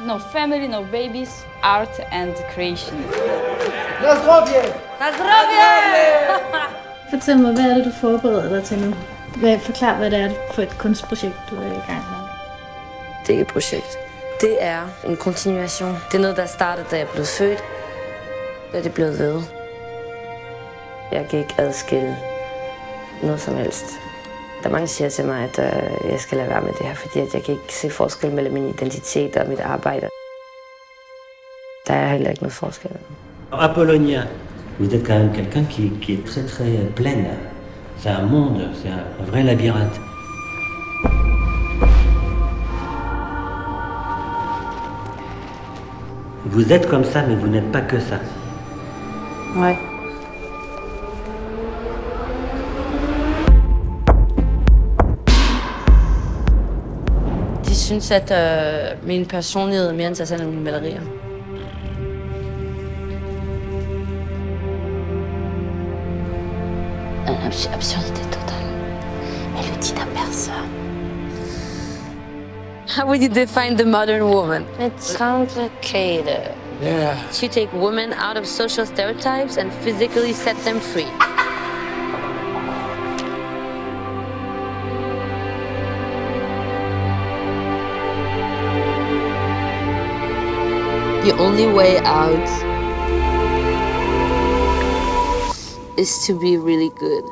No family, no babies, art and creation. Na zdrowie! Na zdrowie! Fortæl mig, hvad er det, du forbereder dig til nu? Forklar, hvad det er for et kunstprojekt, du er i gang med. Det er ikke et projekt. Det er en kontinuation. Det er noget, der startede, da jeg blev født. Da det blev ved. Jeg kan ikke adskille noget som helst. Der er mange, der siger til mig, at jeg skal lade være med det her, fordi at jeg kan ikke se forskel mellem min identitet og mit arbejde. Der er heller ikke noget forskel. Apollonia, vous êtes quand même quelqu'un qui est très très pleine. C'est un monde, c'est un vrai labyrinthe. Vous êtes comme ça, mais vous n'êtes pas que ça. Ouais. De synes, at min personlighed er mere interessant end mine malerier. En absurdité totale. Elle le dit à personne. How would you define the modern woman? It's complicated. Yeah. To take women out of social stereotypes and physically set them free. The only way out is to be really good.